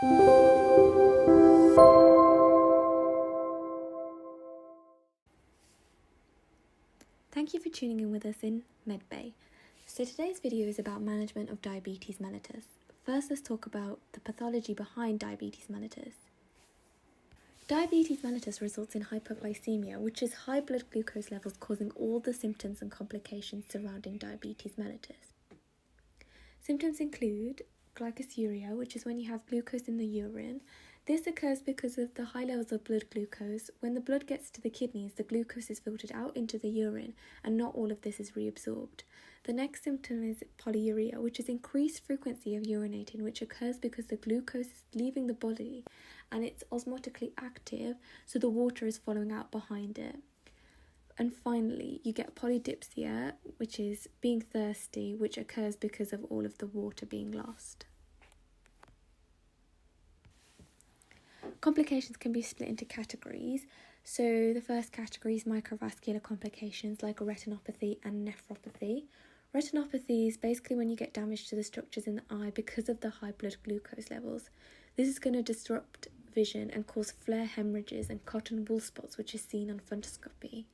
Thank you for tuning in with us in MedBay. So today's video is about management of diabetes mellitus. First, let's talk about the pathology behind diabetes mellitus. Diabetes mellitus results in hypoglycemia, which is high blood glucose levels causing all the symptoms and complications surrounding diabetes mellitus. Symptoms include glycosuria, which is when you have glucose in the urine. This occurs because of the high levels of blood glucose. When the blood gets to the kidneys, the glucose is filtered out into the urine, and not all of this is reabsorbed. The next symptom is polyuria, which is increased frequency of urinating, which occurs because the glucose is leaving the body and it's osmotically active, so the water is following out behind it. And finally, you get polydipsia, which is being thirsty, which occurs because of all of the water being lost. Complications can be split into categories. So the first category is microvascular complications like retinopathy and nephropathy. Retinopathy is basically when you get damage to the structures in the eye because of the high blood glucose levels. This is going to disrupt vision and cause flare hemorrhages and cotton wool spots, which is seen on fundoscopy.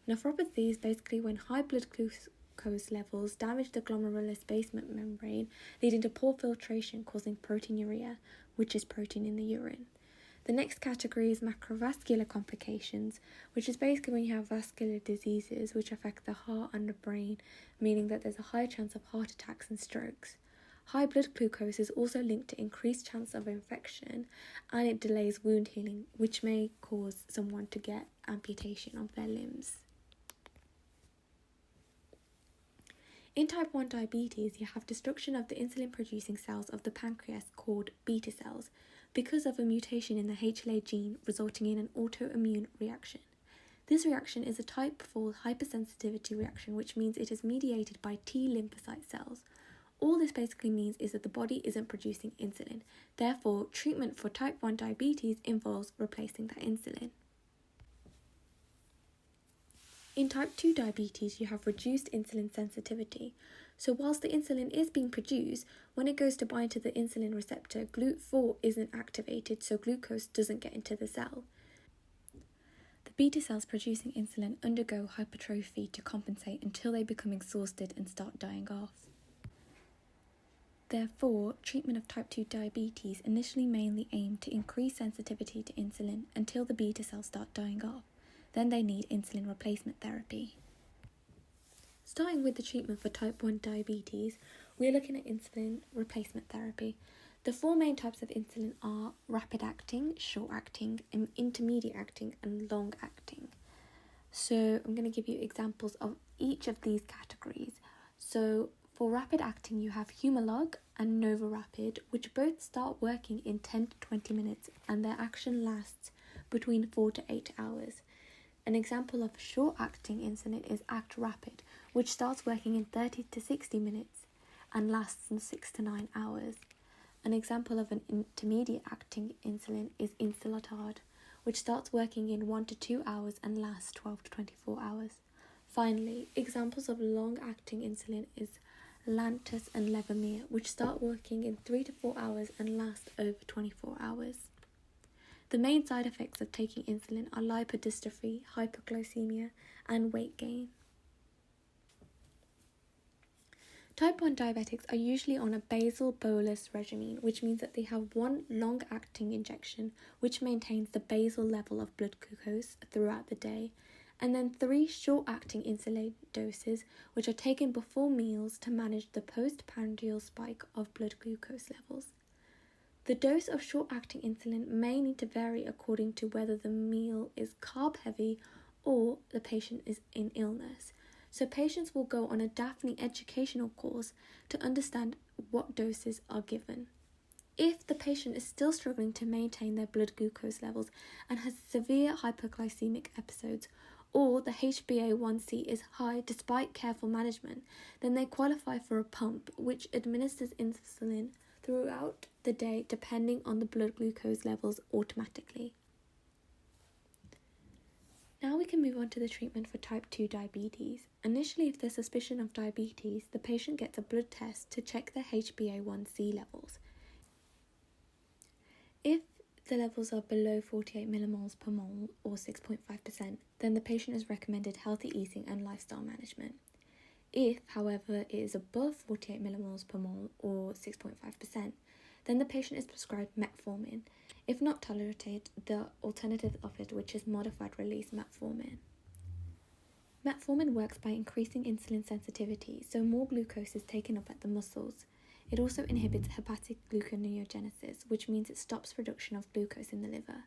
Nephropathy is basically when high blood glucose levels damage the glomerulus basement membrane, leading to poor filtration, causing proteinuria, which is protein in the urine. The next category is macrovascular complications, which is basically when you have vascular diseases which affect the heart and the brain, meaning that there's a high chance of heart attacks and strokes. High blood glucose is also linked to increased chance of infection, and it delays wound healing, which may cause someone to get amputation of their limbs. In type 1 diabetes, you have destruction of the insulin-producing cells of the pancreas called beta cells because of a mutation in the HLA gene, resulting in an autoimmune reaction. This reaction is a type 4 hypersensitivity reaction, which means it is mediated by T lymphocyte cells. All this basically means is that the body isn't producing insulin. Therefore, treatment for type 1 diabetes involves replacing that insulin. In type 2 diabetes, you have reduced insulin sensitivity. So whilst the insulin is being produced, when it goes to bind to the insulin receptor, GLUT4 isn't activated, so glucose doesn't get into the cell. The beta cells producing insulin undergo hypertrophy to compensate until they become exhausted and start dying off. Therefore, treatment of type 2 diabetes initially mainly aimed to increase sensitivity to insulin until the beta cells start dying off. Then they need insulin replacement therapy. Starting with the treatment for type 1 diabetes, we're looking at insulin replacement therapy. The four main types of insulin are rapid acting, short acting, intermediate acting, and long acting. So I'm going to give you examples of each of these categories. So for rapid acting, you have Humalog and NovaRapid, which both start working in 10 to 20 minutes, and their action lasts between 4 to 8 hours. An example of short-acting insulin is Act Rapid, which starts working in 30 to 60 minutes and lasts in 6 to 9 hours. An example of an intermediate-acting insulin is Insulatard, which starts working in 1 to 2 hours and lasts 12 to 24 hours. Finally, examples of long-acting insulin is Lantus and Levemir, which start working in 3 to 4 hours and last over 24 hours. The main side effects of taking insulin are lipodystrophy, hypoglycemia, and weight gain. Type 1 diabetics are usually on a basal bolus regimen, which means that they have one long-acting injection which maintains the basal level of blood glucose throughout the day, and then 3 short-acting insulin doses which are taken before meals to manage the postprandial spike of blood glucose levels. The dose of short-acting insulin may need to vary according to whether the meal is carb-heavy or the patient is in illness. So patients will go on a Daphne educational course to understand what doses are given. If the patient is still struggling to maintain their blood glucose levels and has severe hypoglycemic episodes, or the HbA1c is high despite careful management, then they qualify for a pump which administers insulin throughout the day depending on the blood glucose levels automatically. Now we can move on to the treatment for type 2 diabetes. Initially, if there's suspicion of diabetes, the patient gets a blood test to check their HbA1c levels. the levels are below 48 millimoles per mole or 6.5%, then the patient is recommended healthy eating and lifestyle management. If, however, it is above 48 millimoles per mole or 6.5%, then the patient is prescribed metformin. If not tolerated, the alternative offered, which is modified release metformin. Metformin works by increasing insulin sensitivity, so more glucose is taken up at the muscles. It also inhibits hepatic gluconeogenesis, which means it stops production of glucose in the liver.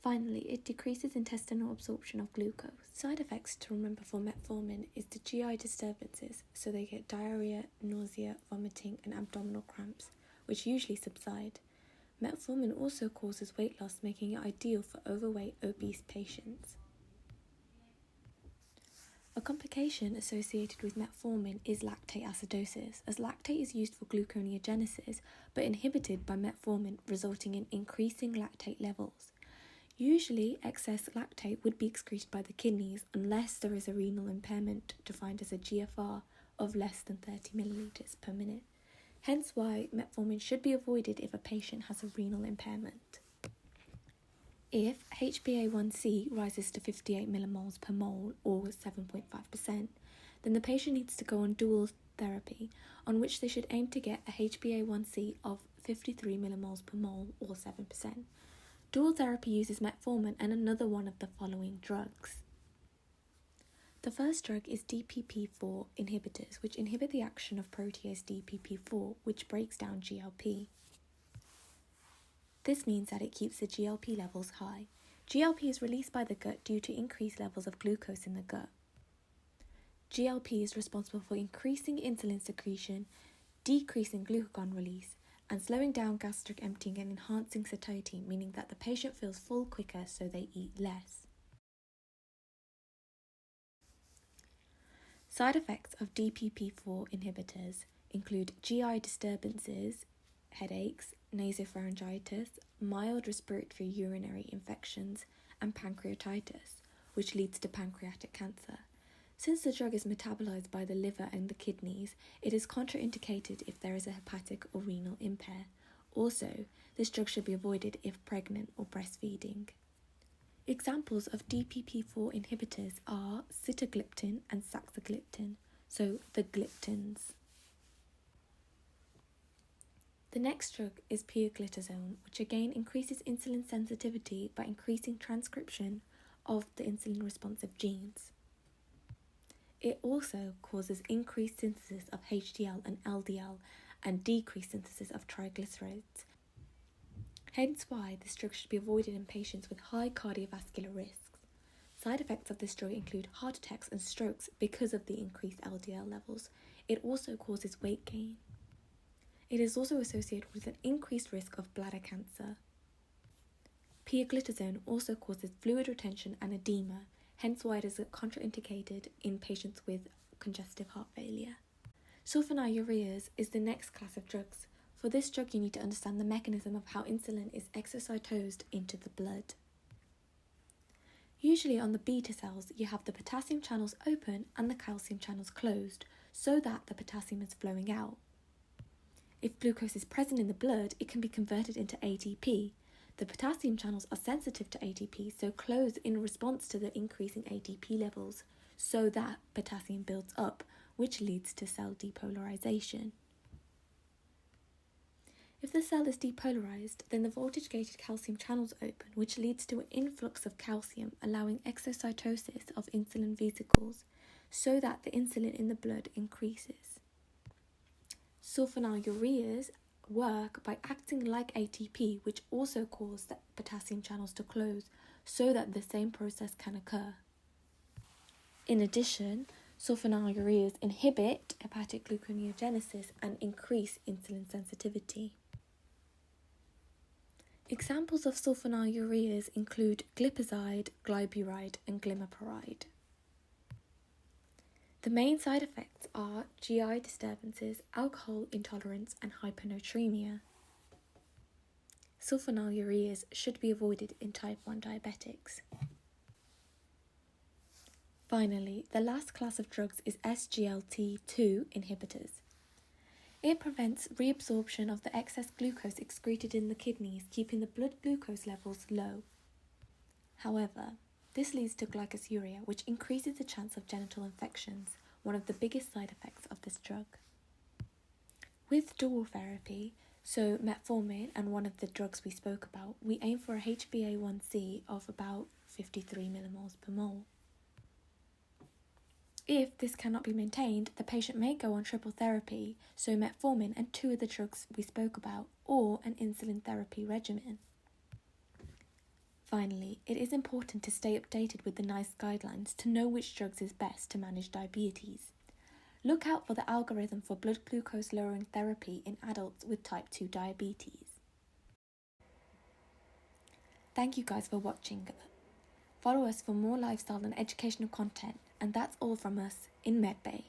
Finally, it decreases intestinal absorption of glucose. Side effects to remember for metformin is the GI disturbances, so they get diarrhea, nausea, vomiting, and abdominal cramps, which usually subside. Metformin also causes weight loss, making it ideal for overweight, obese patients. A complication associated with metformin is lactate acidosis, as lactate is used for gluconeogenesis but inhibited by metformin, resulting in increasing lactate levels. Usually, excess lactate would be excreted by the kidneys unless there is a renal impairment defined as a GFR of less than 30 milliliters per minute. Hence why metformin should be avoided if a patient has a renal impairment. If HbA1c rises to 58 millimoles per mole or 7.5%, then the patient needs to go on dual therapy, on which they should aim to get a HbA1c of 53 millimoles per mole or 7%. Dual therapy uses metformin and another one of the following drugs. The first drug is DPP-4 inhibitors, which inhibit the action of protease DPP-4, which breaks down GLP. This means that it keeps the GLP levels high. GLP is released by the gut due to increased levels of glucose in the gut. GLP is responsible for increasing insulin secretion, decreasing glucagon release, and slowing down gastric emptying and enhancing satiety, meaning that the patient feels full quicker, so they eat less. Side effects of DPP-4 inhibitors include GI disturbances, headaches, nasopharyngitis, mild respiratory urinary infections, and pancreatitis, which leads to pancreatic cancer. Since the drug is metabolized by the liver and the kidneys, it is contraindicated if there is a hepatic or renal impair. Also, this drug should be avoided if pregnant or breastfeeding. Examples of DPP-4 inhibitors are sitagliptin and saxagliptin, so the gliptins. The next drug is pioglitazone, which again increases insulin sensitivity by increasing transcription of the insulin-responsive genes. It also causes increased synthesis of HDL and LDL and decreased synthesis of triglycerides. Hence why this drug should be avoided in patients with high cardiovascular risks. Side effects of this drug include heart attacks and strokes because of the increased LDL levels. It also causes weight gain. It is also associated with an increased risk of bladder cancer. Pioglitazone also causes fluid retention and edema, hence why it is contraindicated in patients with congestive heart failure. Sulfonylureas is the next class of drugs. For this drug, you need to understand the mechanism of how insulin is exocytosed into the blood. Usually on the beta cells, you have the potassium channels open and the calcium channels closed, so that the potassium is flowing out. If glucose is present in the blood, it can be converted into ATP. The potassium channels are sensitive to ATP, so close in response to the increasing ATP levels, so that potassium builds up, which leads to cell depolarization. If the cell is depolarized, then the voltage-gated calcium channels open, which leads to an influx of calcium, allowing exocytosis of insulin vesicles, so that the insulin in the blood increases. Sulfonylureas work by acting like ATP, which also cause the potassium channels to close, so that the same process can occur. In addition, sulfonylureas inhibit hepatic gluconeogenesis and increase insulin sensitivity. Examples of sulfonylureas include glipizide, glyburide, and glimepiride. The main side effects are GI disturbances, alcohol intolerance, and hyponatremia. Sulfonylureas should be avoided in type 1 diabetics. Finally, the last class of drugs is SGLT2 inhibitors. It prevents reabsorption of the excess glucose excreted in the kidneys, keeping the blood glucose levels low. However, this leads to glycosuria, which increases the chance of genital infections, one of the biggest side effects of this drug. With dual therapy, so metformin and one of the drugs we spoke about, we aim for a HbA1c of about 53 millimoles per mole. If this cannot be maintained, the patient may go on triple therapy, so metformin and 2 of the drugs we spoke about, or an insulin therapy regimen. Finally, it is important to stay updated with the NICE guidelines to know which drugs is best to manage diabetes. Look out for the algorithm for blood glucose lowering therapy in adults with type 2 diabetes. Thank you guys for watching. Follow us for more lifestyle and educational content, and that's all from us in Medbay.